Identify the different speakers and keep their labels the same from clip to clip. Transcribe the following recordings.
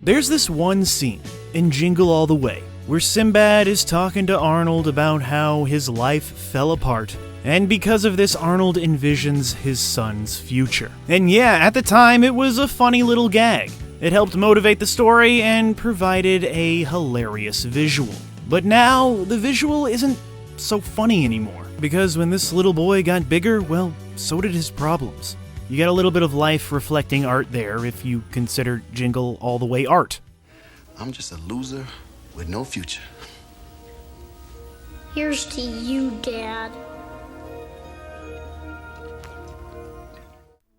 Speaker 1: There's this one scene in Jingle All The Way where Sinbad is talking to Arnold about how his life fell apart, and because of this, Arnold envisions his son's future. And yeah, at the time, it was a funny little gag. It helped motivate the story and provided a hilarious visual. But now, the visual isn't so funny anymore, because when this little boy got bigger, well, so did his problems. You get a little bit of life-reflecting art there if you consider Jingle All The Way art.
Speaker 2: I'm just a loser with no future.
Speaker 3: Here's to you, Dad.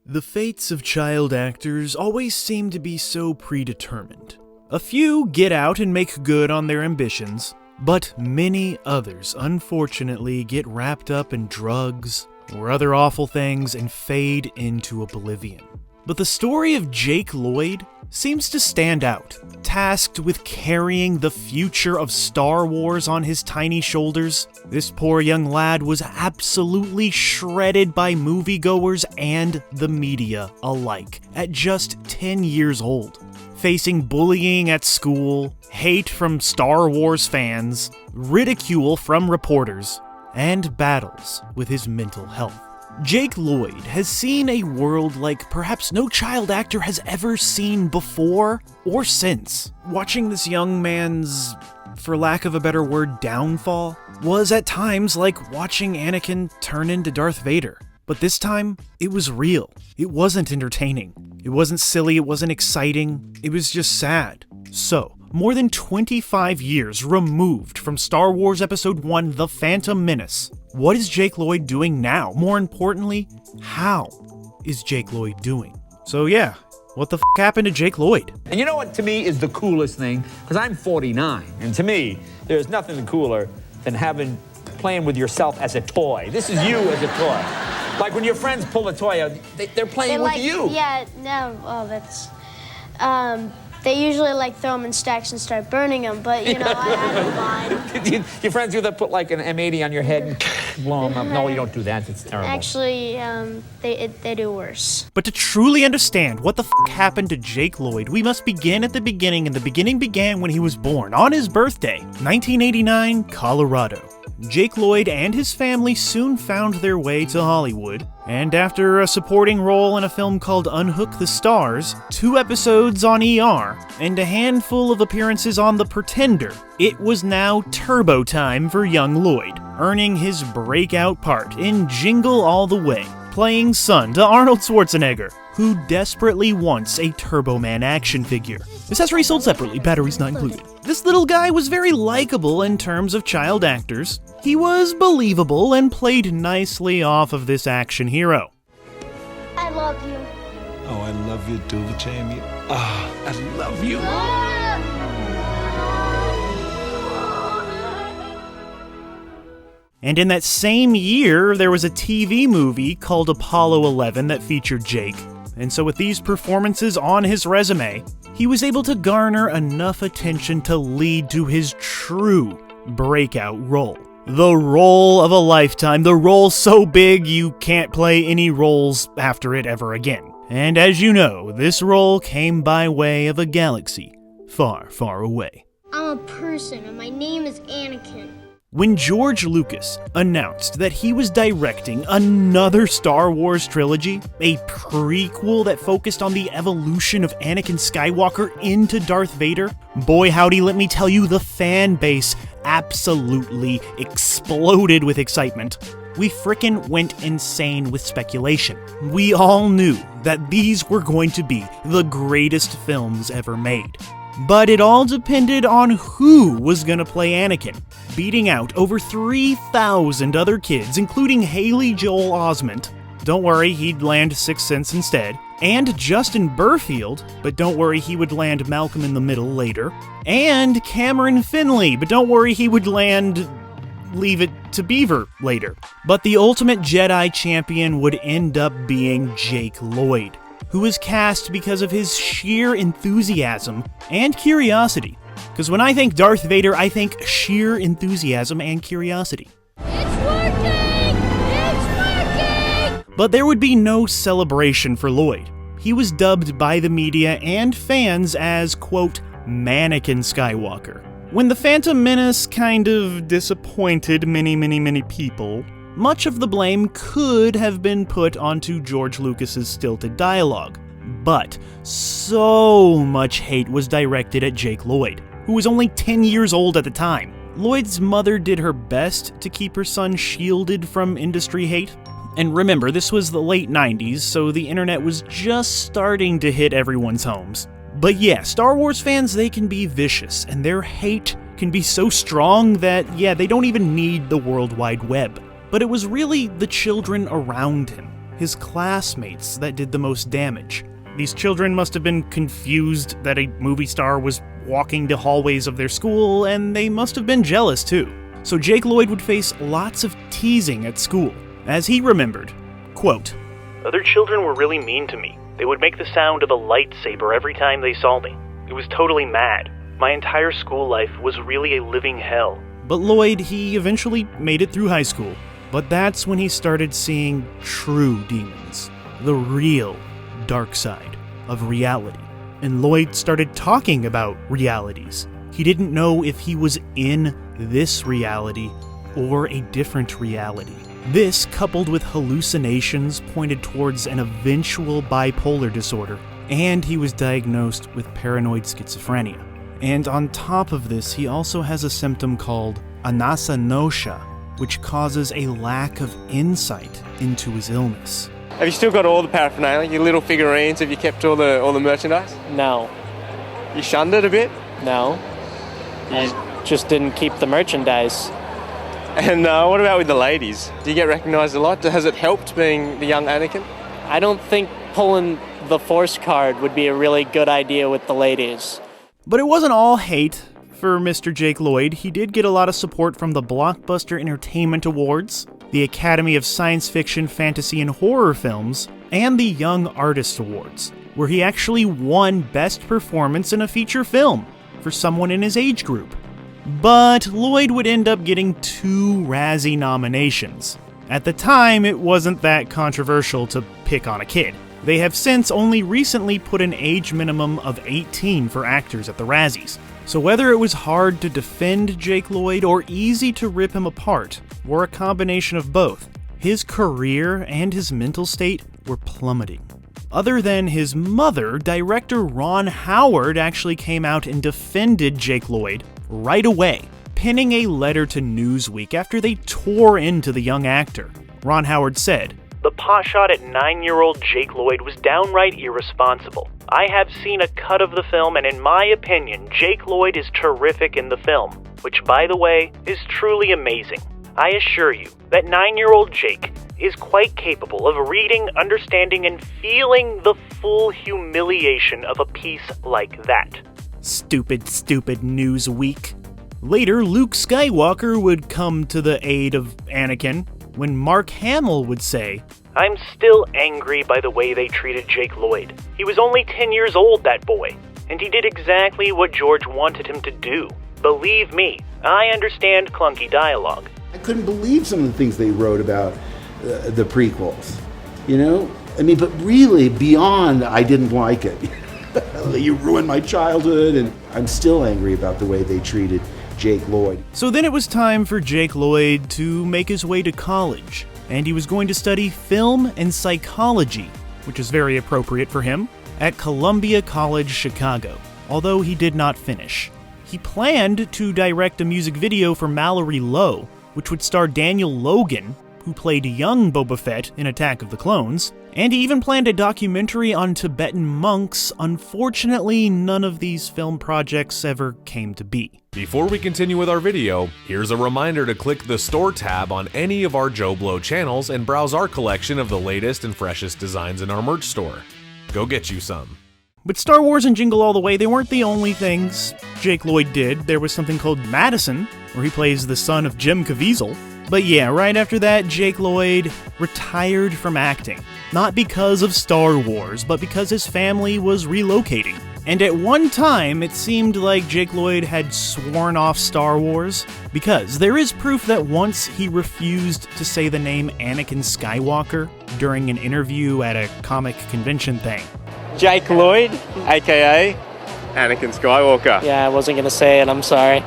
Speaker 1: The fates of child actors always seem to be so predetermined. A few get out and make good on their ambitions, but many others unfortunately get wrapped up in drugs or other awful things and fade into oblivion. But the story of Jake Lloyd seems to stand out, tasked with carrying the future of Star Wars on his tiny shoulders. This poor young lad was absolutely shredded by moviegoers and the media alike at just 10 years old, facing bullying at school, hate from Star Wars fans, ridicule from reporters, and battles with his mental health. Jake Lloyd has seen a world like perhaps no child actor has ever seen before or since. Watching this young man's, for lack of a better word, downfall was at times like watching Anakin turn into Darth Vader. But this time, it was real. It wasn't entertaining. It wasn't silly. It wasn't exciting. It was just sad. So, more than 25 years removed from Star Wars Episode 1, The Phantom Menace, what is Jake Lloyd doing now? More importantly, how is Jake Lloyd doing? So yeah, what the f*** happened to Jake Lloyd?
Speaker 4: And you know what to me is the coolest thing? Because I'm 49, and to me, there's nothing cooler than playing with yourself as a toy. This is you as a toy. Like when your friends pull a toy out, they're playing with you.
Speaker 3: Yeah, no, well, that's, they usually throw them in stacks and start burning them, but I don't mind.
Speaker 4: Your friends do that, put like an M80 on your head and blow them up. No, you don't do that, it's terrible.
Speaker 3: Actually, they do worse.
Speaker 1: But to truly understand what the f*** happened to Jake Lloyd, we must begin at the beginning, and the beginning began when he was born, on his birthday, 1989, Colorado. Jake Lloyd and his family soon found their way to Hollywood, and after a supporting role in a film called Unhook the Stars, 2 episodes on ER, and a handful of appearances on The Pretender, it was now turbo time for young Lloyd, earning his breakout part in Jingle All The Way, playing son to Arnold Schwarzenegger, who desperately wants a Turbo Man action figure. Accessory sold separately, batteries not included. This little guy was very likable in terms of child actors. He was believable and played nicely off of this action hero.
Speaker 3: I love you.
Speaker 5: Oh, I love you too, Jamie. I love you.
Speaker 1: And in that same year, there was a TV movie called Apollo 11 that featured Jake. And so with these performances on his resume, he was able to garner enough attention to lead to his true breakout role. The role of a lifetime, the role so big you can't play any roles after it ever again. And as you know, this role came by way of a galaxy far, far away.
Speaker 3: I'm a person, and my name is Anakin.
Speaker 1: When George Lucas announced that he was directing another Star Wars trilogy, a prequel that focused on the evolution of Anakin Skywalker into Darth Vader, boy howdy, let me tell you, the fan base absolutely exploded with excitement. We frickin' went insane with speculation. We all knew that these were going to be the greatest films ever made. But it all depended on who was gonna play Anakin, beating out over 3,000 other kids, including Haley Joel Osment. Don't worry, he'd land Sixth Sense instead. And Justin Burfield, but don't worry, he would land Malcolm in the Middle later. And Cameron Finley, but don't worry, he would land Leave It to Beaver later. But the ultimate Jedi champion would end up being Jake Lloyd, who was cast because of his sheer enthusiasm and curiosity. Because when I think Darth Vader, I think sheer enthusiasm and curiosity.
Speaker 3: It's working! It's working!
Speaker 1: But there would be no celebration for Lloyd. he was dubbed by the media and fans as, quote, Mannequin Skywalker. When the Phantom Menace kind of disappointed many people, much of the blame could have been put onto George Lucas's stilted dialogue. But so much hate was directed at Jake Lloyd, who was only 10 years old at the time. Lloyd's mother did her best to keep her son shielded from industry hate. And remember, this was the late 90s, so the internet was just starting to hit everyone's homes. But yeah, Star Wars fans, they can be vicious, and their hate can be so strong that, yeah, they don't even need the World Wide Web. But it was really the children around him, his classmates, that did the most damage. These children must have been confused that a movie star was walking the hallways of their school, and they must have been jealous too. So Jake Lloyd would face lots of teasing at school. As he remembered, quote,
Speaker 6: "Other children were really mean to me. They would make the sound of a lightsaber every time they saw me. It was totally mad. My entire school life was really a living hell."
Speaker 1: But Lloyd, he eventually made it through high school. But that's when he started seeing true demons, the real dark side of reality. And Lloyd started talking about realities. He didn't know if he was in this reality or a different reality. This, coupled with hallucinations, pointed towards an eventual bipolar disorder, and he was diagnosed with paranoid schizophrenia. And on top of this, he also has a symptom called anasanosha, which causes a lack of insight into his illness.
Speaker 7: Have you still got all the paraphernalia, your little figurines? Have you kept all the merchandise?
Speaker 8: No.
Speaker 7: You shunned it a bit?
Speaker 8: No. I just didn't keep the merchandise.
Speaker 7: And what about with the ladies? Do you get recognised a lot? Has it helped being the young Anakin?
Speaker 8: I don't think pulling the Force card would be a really good idea with the ladies.
Speaker 1: But it wasn't all hate for Mr. Jake Lloyd. He did get a lot of support from the Blockbuster Entertainment Awards, the Academy of Science Fiction, Fantasy, and Horror Films, and the Young Artist Awards, where he actually won Best Performance in a Feature Film for someone in his age group. But Lloyd would end up getting 2 Razzie nominations. At the time, it wasn't that controversial to pick on a kid. They have since only recently put an age minimum of 18 for actors at the Razzies. So whether it was hard to defend Jake Lloyd or easy to rip him apart, or a combination of both, his career and his mental state were plummeting. Other than his mother, director Ron Howard actually came out and defended Jake Lloyd right away, penning a letter to Newsweek after they tore into the young actor. Ron Howard said,
Speaker 6: "The pot shot at 9-year-old Jake Lloyd was downright irresponsible. I have seen a cut of the film, and in my opinion, Jake Lloyd is terrific in the film, which, by the way, is truly amazing. I assure you that 9-year-old Jake is quite capable of reading, understanding, and feeling the full humiliation of a piece like that."
Speaker 1: Stupid Newsweek. Later, Luke Skywalker would come to the aid of Anakin, when Mark Hamill would say,
Speaker 6: "I'm still angry by the way they treated Jake Lloyd. He was only 10 years old, that boy, and he did exactly what George wanted him to do. Believe me, I understand clunky dialogue."
Speaker 9: I couldn't believe some of the things they wrote about the prequels, you know? I mean, but really, beyond I didn't like it. You ruined my childhood, and I'm still angry about the way they treated Jake Lloyd.
Speaker 1: So then it was time for Jake Lloyd to make his way to college, and he was going to study film and psychology, which is very appropriate for him, at Columbia College, Chicago, although he did not finish. He planned to direct a music video for Mallory Lowe, which would star Daniel Logan, who played young Boba Fett in Attack of the Clones, and he even planned a documentary on Tibetan monks. Unfortunately, none of these film projects ever came to be.
Speaker 10: Before we continue with our video, here's a reminder to click the Store tab on any of our JoBlo channels and browse our collection of the latest and freshest designs in our merch store. Go get you some.
Speaker 1: But Star Wars and Jingle All The Way, they weren't the only things Jake Lloyd did. There was something called Madison, where he plays the son of Jim Caviezel. But yeah, right after that, Jake Lloyd retired from acting. Not because of Star Wars, but because his family was relocating. And at one time, it seemed like Jake Lloyd had sworn off Star Wars, because there is proof that once he refused to say the name Anakin Skywalker during an interview at a comic convention thing.
Speaker 7: Jake Lloyd, aka Anakin Skywalker.
Speaker 8: Yeah, I wasn't going to say it, I'm sorry.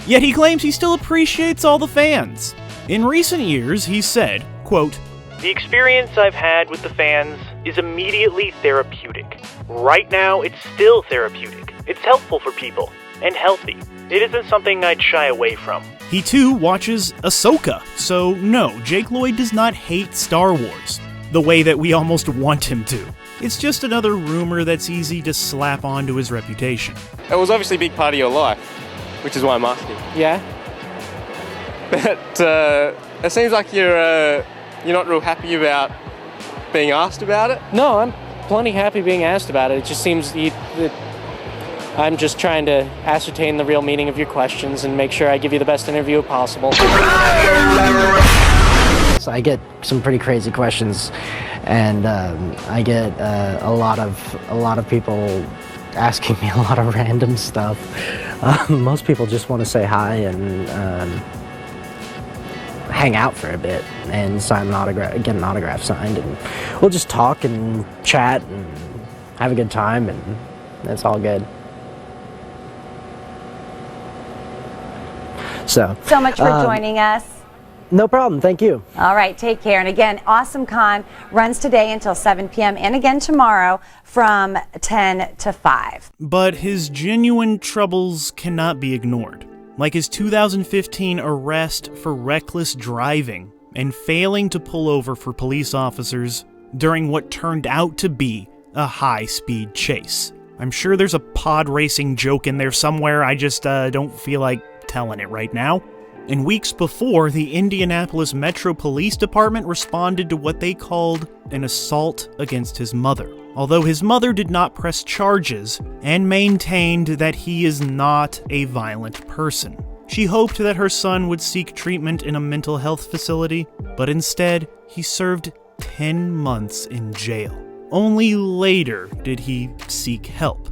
Speaker 1: Yet he claims he still appreciates all the fans. In recent years, he said, quote,
Speaker 6: "The experience I've had with the fans is immediately therapeutic. Right now, it's still therapeutic. It's helpful for people, and healthy. It isn't something I'd shy away from."
Speaker 1: He too watches Ahsoka, so no, Jake Lloyd does not hate Star Wars, the way that we almost want him to. It's just another rumor that's easy to slap onto his reputation.
Speaker 7: It was obviously a big part of your life, which is why I'm asking.
Speaker 8: Yeah?
Speaker 7: But it seems like you're not real happy about being asked about it.
Speaker 8: No, I'm plenty happy being asked about it. It just seems that I'm just trying to ascertain the real meaning of your questions and make sure I give you the best interview possible.
Speaker 11: So I get some pretty crazy questions, and I get a lot of people asking me a lot of random stuff. Most people just want to say hi and hang out for a bit and sign an autograph, get an autograph signed, and we'll just talk and chat and have a good time, and that's all good. So
Speaker 12: much for joining us.
Speaker 11: No problem, thank you.
Speaker 12: All right, take care. And again, Awesome Con runs today until 7 p.m. and again tomorrow from 10 to 5.
Speaker 1: But his genuine troubles cannot be ignored, like his 2015 arrest for reckless driving and failing to pull over for police officers during what turned out to be a high-speed chase. I'm sure there's a pod racing joke in there somewhere, I just don't feel like telling it right now. And weeks before, the Indianapolis Metro Police Department responded to what they called an assault against his mother, although his mother did not press charges and maintained that he is not a violent person. She hoped that her son would seek treatment in a mental health facility, but instead, he served 10 months in jail. Only later did he seek help.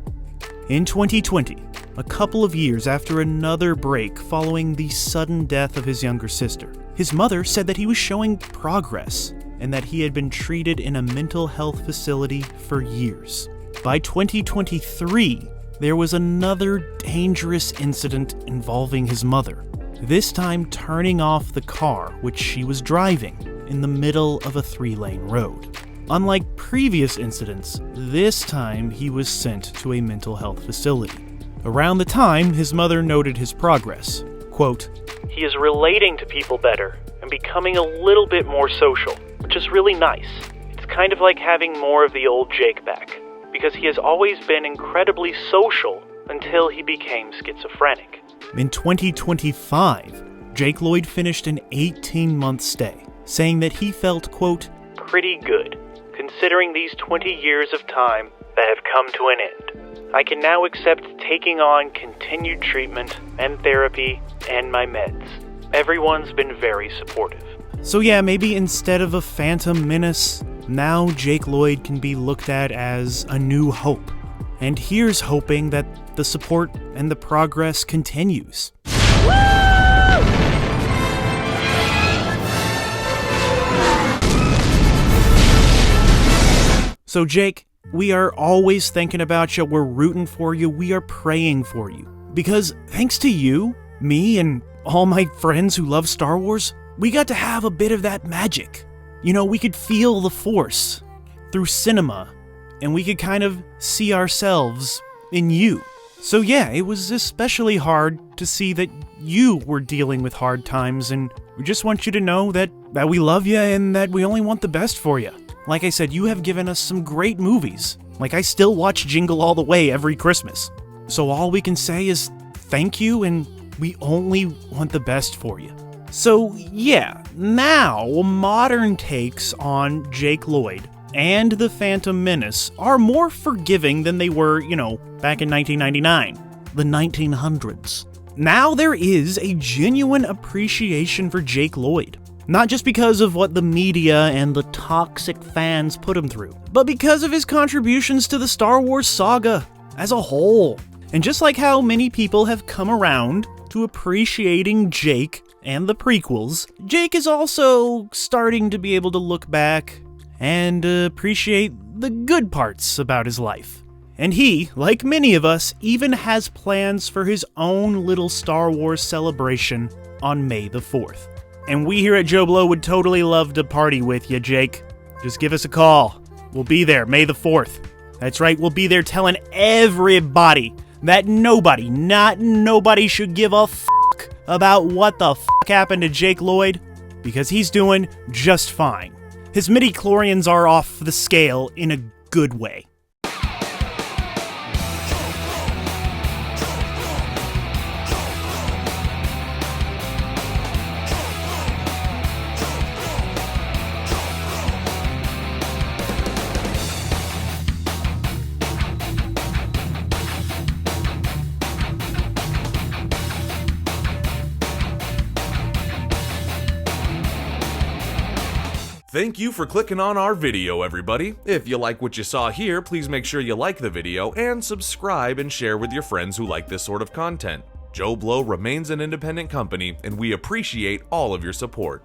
Speaker 1: In 2020, a couple of years after another break following the sudden death of his younger sister, his mother said that he was showing progress and that he had been treated in a mental health facility for years. By 2023, there was another dangerous incident involving his mother, this time turning off the car which she was driving in the middle of a 3-lane road. Unlike previous incidents, this time he was sent to a mental health facility. Around the time, his mother noted his progress. Quote,
Speaker 6: "He is relating to people better and becoming a little bit more social, which is really nice. It's kind of like having more of the old Jake back, because he has always been incredibly social until he became schizophrenic."
Speaker 1: In 2025, Jake Lloyd finished an 18-month stay, saying that he felt, quote,
Speaker 6: "pretty good, considering these 20 years of time that have come to an end. I can now accept taking on continued treatment and therapy and my meds. Everyone's been very supportive."
Speaker 1: So yeah, maybe instead of a Phantom Menace, now Jake Lloyd can be looked at as a new hope. And here's hoping that the support and the progress continues. So Jake, we are always thinking about you, we're rooting for you, we are praying for you. Because thanks to you, me, and all my friends who love Star Wars, we got to have a bit of that magic. You know, we could feel the Force through cinema, and we could kind of see ourselves in you. So yeah, it was especially hard to see that you were dealing with hard times, and we just want you to know that we love you and that we only want the best for you. Like I said, you have given us some great movies. Like, I still watch Jingle All The Way every Christmas. So all we can say is thank you, and we only want the best for you. So yeah, now modern takes on Jake Lloyd and the Phantom Menace are more forgiving than they were, back in 1999, the 1900s. Now there is a genuine appreciation for Jake Lloyd. Not just because of what the media and the toxic fans put him through, but because of his contributions to the Star Wars saga as a whole. And just like how many people have come around to appreciating Jake and the prequels, Jake is also starting to be able to look back and appreciate the good parts about his life. And he, like many of us, even has plans for his own little Star Wars celebration on May the 4th. And we here at JoBlo would totally love to party with you, Jake. Just give us a call. We'll be there May the 4th. That's right, we'll be there telling everybody that nobody, not nobody, should give a fuck about what the fuck happened to Jake Lloyd, because he's doing just fine. His midi-chlorians are off the scale in a good way.
Speaker 10: Thank you for clicking on our video, everybody. If you like what you saw here, please make sure you like the video and subscribe and share with your friends who like this sort of content. JoBlo remains an independent company, and we appreciate all of your support.